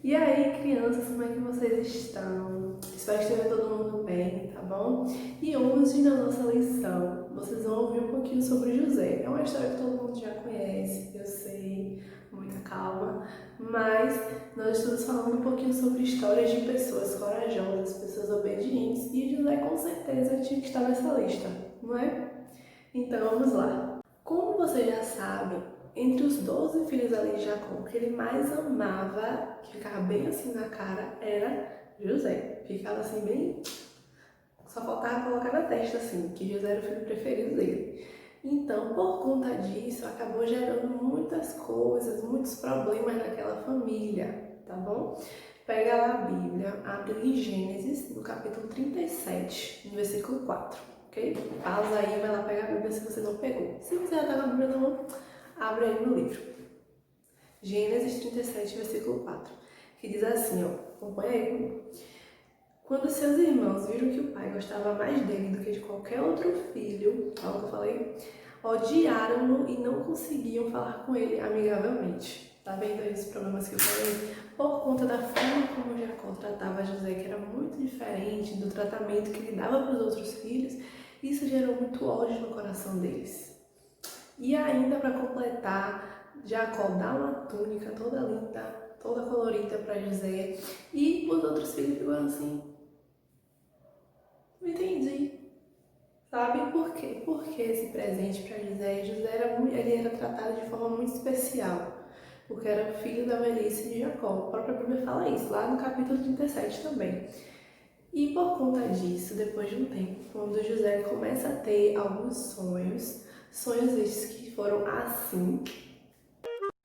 E aí, crianças, como é que vocês estão? Espero que esteja todo mundo bem, tá bom? E hoje, na nossa lição, vocês vão ouvir um pouquinho sobre José. É uma história que todo mundo já conhece, eu sei, muita calma, mas nós estamos falando um pouquinho sobre histórias de pessoas corajosas, pessoas obedientes, e José com certeza tinha que estar nessa lista, não é? Então vamos lá. Como você já sabe, entre os 12 filhos ali de Jacó, o que ele mais amava, que ficava bem assim na cara, era José. Ficava assim bem... Só faltava colocar na testa assim, que José era o filho preferido dele. Então, por conta disso, acabou gerando muitas coisas, muitos problemas naquela família, tá bom? Pega lá a Bíblia, abre em Gênesis, no capítulo 37, no versículo 4, ok? Pausa aí, vai lá pegar a Bíblia se você não pegou. Se você já está com a Bíblia na mão, abre aí no livro. Gênesis 37, versículo 4, que diz assim, ó, acompanha aí comigo. Quando seus irmãos viram que o pai gostava mais dele do que de qualquer outro filho, olha o que eu falei, odiaram-no e não conseguiam falar com ele amigavelmente. Tá vendo aí os problemas que eu falei? Por conta da forma como Jacó tratava José, que era muito diferente do tratamento que ele dava para os outros filhos, isso gerou muito ódio no coração deles. E ainda para completar, Jacó dá uma túnica toda linda, toda colorida para José, e os outros filhos ficam assim, não entendi. Sabe por quê? Porque esse presente para José, ele era tratado de forma muito especial, porque era filho da velhice de Jacó. A própria Bíblia fala isso, lá no capítulo 37 também. E por conta disso, depois de um tempo, quando José começa a ter alguns sonhos estes que foram assim.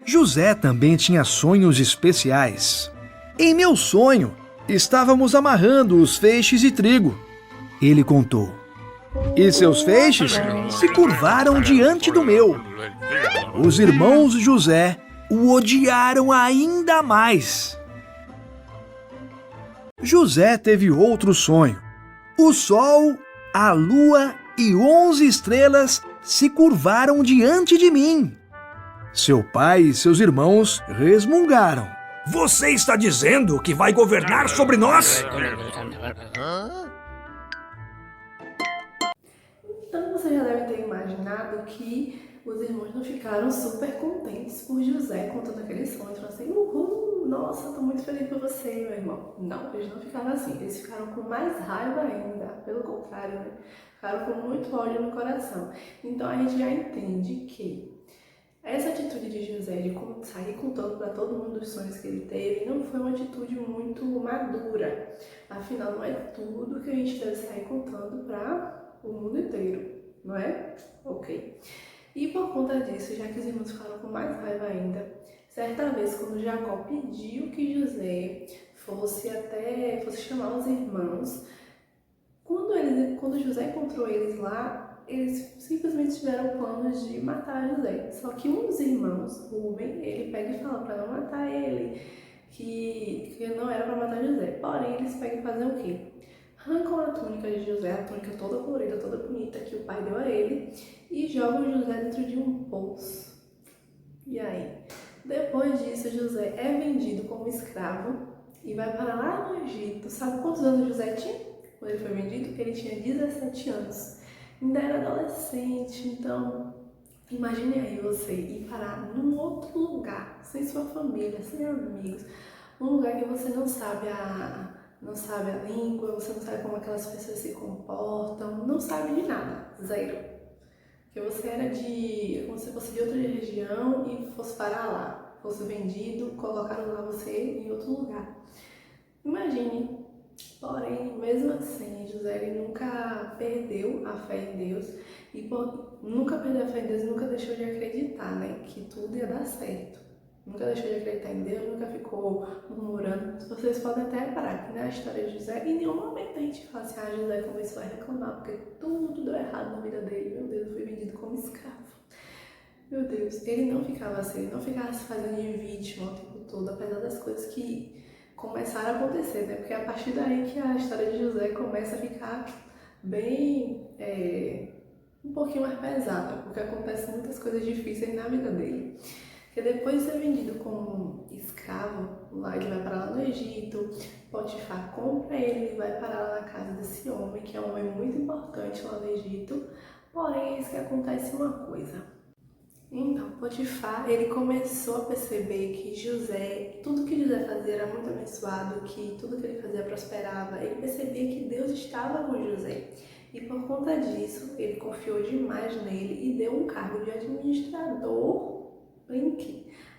José também tinha sonhos especiais. Em meu sonho, estávamos amarrando os feixes de trigo. Ele contou. E seus feixes se curvaram diante do meu. Os irmãos de José o odiaram ainda mais. José teve outro sonho. O sol, a lua e 11 estrelas se curvaram diante de mim. Seu pai e seus irmãos resmungaram. Você está dizendo que vai governar sobre nós? Então você já deve ter imaginado que os irmãos não ficaram super contentes por José contando aquele sonho. Então assim, uhul, nossa, tô muito feliz por você, meu irmão. Não, eles não ficaram assim, eles ficaram com mais raiva ainda, pelo contrário, né? Ficaram com muito ódio no coração. Então a gente já entende que essa atitude de José de sair contando para todo mundo os sonhos que ele teve não foi uma atitude muito madura. Afinal, não é tudo que a gente deve sair contando para o mundo inteiro, não é? Ok. E por conta disso, já que os irmãos ficaram com mais raiva ainda, certa vez quando Jacó pediu que José fosse chamar os irmãos, quando José encontrou eles lá, eles simplesmente tiveram planos de matar José. Só que um dos irmãos, Rubem, ele pega e fala para não matar ele, que não era para matar José. Porém, eles pegam e fazem o quê? Arrancam a túnica de José, a túnica toda colorida, toda bonita que o pai deu a ele, e jogam José dentro de um poço. E aí? Depois disso, José é vendido como escravo e vai para lá no Egito. Sabe quantos anos José tinha? Quando ele foi vendido, ele tinha 17 anos. Ainda era adolescente, então imagine aí você ir parar num outro lugar, sem sua família, sem amigos, um lugar que você não sabe a língua, você não sabe como aquelas pessoas se comportam, não sabe de nada, zero. Porque você era como se fosse de outra região e fosse parar lá, fosse vendido, colocaram lá você em outro lugar. Imagine. Porém, mesmo assim, José ele nunca perdeu a fé em Deus e nunca perdeu a fé em Deus e nunca deixou de acreditar, né, que tudo ia dar certo. Nunca deixou de acreditar em Deus, nunca ficou murmurando. Vocês podem até reparar que na história de José, em nenhum momento a gente fala assim, José começou a reclamar porque tudo deu errado na vida dele. Meu Deus, eu fui vendido como escravo. Meu Deus, ele não ficava assim, ele não ficava se fazendo de vítima o tempo todo, apesar das coisas que começaram a acontecer, né? Porque é a partir daí que a história de José começa a ficar bem, um pouquinho mais pesada, porque acontecem muitas coisas difíceis na vida dele. Porque depois de ser vendido como escravo, lá ele vai parar lá no Egito, Potifar compra ele e vai parar lá na casa desse homem, que é um homem muito importante lá no Egito, porém eis que acontece uma coisa. Então, Potifar, ele começou a perceber que José, tudo que José fazia era muito abençoado, que tudo que ele fazia prosperava. Ele percebia que Deus estava com José. E por conta disso, ele confiou demais nele e deu um cargo de administrador,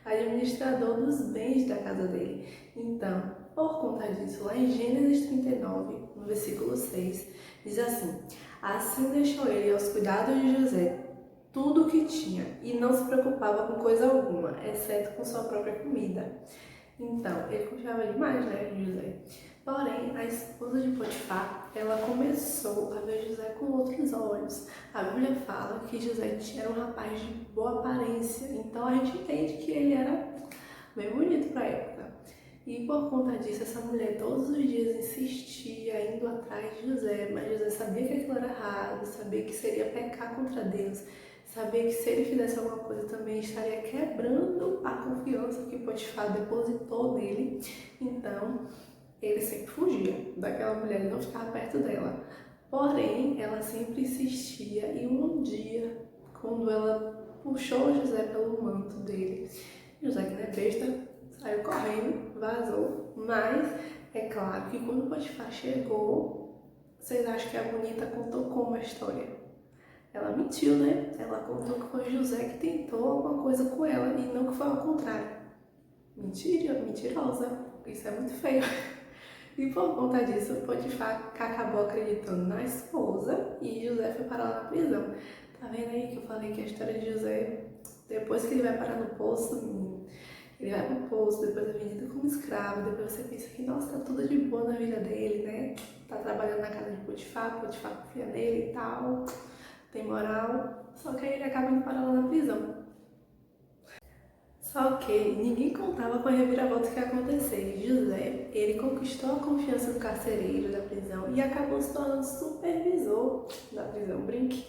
administrador dos bens da casa dele. Então, por conta disso, lá em Gênesis 39, no versículo 6, diz assim: assim deixou ele aos cuidados de José tudo o que tinha, e não se preocupava com coisa alguma, exceto com sua própria comida. Então, ele confiava demais, né, em José. Porém, a esposa de Potifar, ela começou a ver José com outros olhos. A Bíblia fala que José era um rapaz de boa aparência, então a gente entende que ele era bem bonito para a época. E por conta disso, essa mulher todos os dias insistia, indo atrás de José, mas José sabia que aquilo era errado, sabia que seria pecar contra Deus, sabia que se ele fizesse alguma coisa também estaria quebrando a confiança que Potifar depositou nele. Então, ele sempre fugia daquela mulher, ele não ficava perto dela. Porém, ela sempre insistia e um dia, quando ela puxou José pelo manto dele, José, que não é besta, saiu correndo, vazou. Mas é claro que quando Potifar chegou, vocês acham que a bonita contou como a história? Ela mentiu, né? Ela contou que foi José que tentou alguma coisa com ela e não que foi ao contrário. Mentira, mentirosa. Isso é muito feio. E por conta disso, Potifar acabou acreditando na esposa e José foi parar lá na prisão. Tá vendo aí que eu falei que a história de José, depois que ele vai parar no poço, ele vai pro poço, depois é vendido como escravo, depois você pensa que, nossa, tá tudo de boa na vida dele, né? Tá trabalhando na casa de Potifar confia nele e tal, tem moral, só que aí ele acaba indo parar lá na prisão. Só que ninguém contava com a reviravolta que ia acontecer. José, ele conquistou a confiança do carcereiro da prisão e acabou se tornando supervisor da prisão, brinque.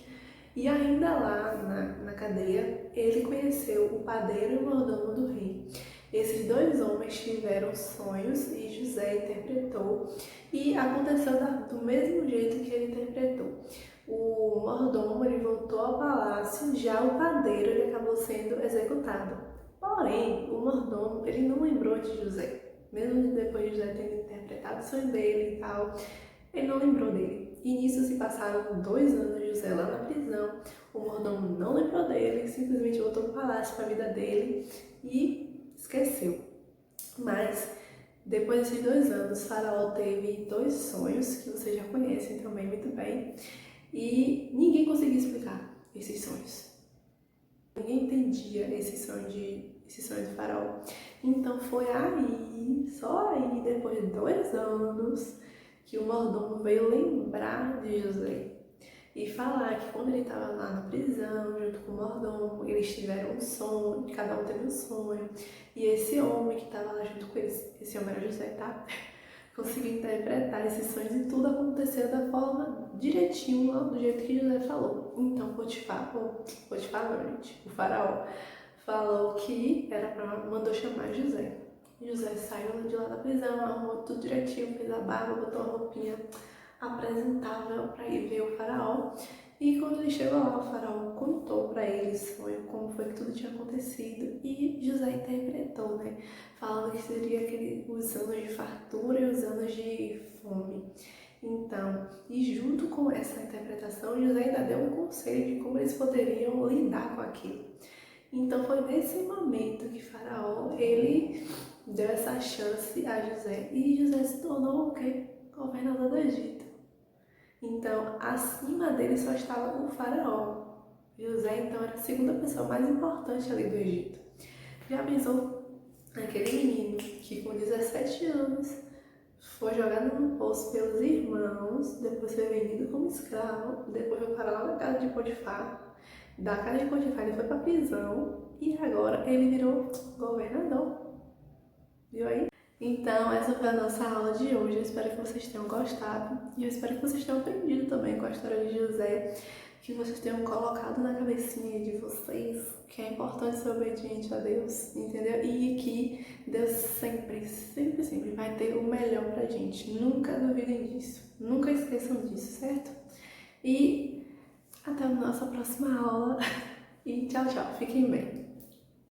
E ainda lá na cadeia, ele conheceu o padeiro e o mordomo do rei. Esses dois homens tiveram sonhos e José interpretou, e aconteceu do mesmo jeito que ele interpretou. O mordomo ele voltou ao palácio, já o padeiro ele acabou sendo executado. Porém, o mordomo ele não lembrou de José, mesmo depois de José ter interpretado o sonho dele e tal, ele não lembrou dele. E nisso se passaram 2 anos de José lá na prisão, o mordomo não lembrou dele, simplesmente voltou para o palácio, para a vida dele e esqueceu. Mas, depois desses 2 anos, Faraó teve 2 sonhos, que vocês já conhecem também muito bem, e ninguém conseguia explicar esses sonhos. Ninguém entendia esse sonho de Faraó. Então foi aí, só aí, depois de 2 anos, que o mordomo veio lembrar de José e falar que quando ele estava lá na prisão, junto com o mordomo, eles tiveram um sonho, cada um teve um sonho, e esse homem que estava lá junto com eles, esse homem era José, tá? Conseguiu interpretar esses sonhos e tudo aconteceu da forma direitinho, do jeito que José falou. Então Potifar não, gente, o faraó falou que mandou chamar José. José saiu de lá da prisão, arrumou tudo direitinho, fez a barba, botou a roupinha apresentável para ir ver o faraó. E quando ele chegou lá, o faraó contou para ele o sonho, como foi que tudo tinha acontecido, e José interpretou, né? Falando que seria os anos de fartura e os anos de fome. Então, e junto com essa interpretação, José ainda deu um conselho de como eles poderiam lidar com aquilo. Então foi nesse momento que Faraó, ele deu essa chance a José, e José se tornou o quê? Governador do Egito. Então, acima dele só estava o Faraó. José, então, era a segunda pessoa mais importante ali do Egito. Já pensou aquele menino que com 17 anos foi jogado no poço pelos irmãos, depois foi vendido como escravo, depois foi parar lá na casa de Potifar, da casa de Potifar ele foi para prisão e agora ele virou governador. Viu aí? Então, essa foi a nossa aula de hoje. Eu espero que vocês tenham gostado e eu espero que vocês tenham aprendido também com a história de José, que vocês tenham colocado na cabecinha de vocês que é importante ser obediente a Deus, entendeu? E que Deus sempre, sempre, sempre vai ter o melhor pra gente. Nunca duvidem disso, nunca esqueçam disso, certo? E até a nossa próxima aula e tchau, tchau, fiquem bem.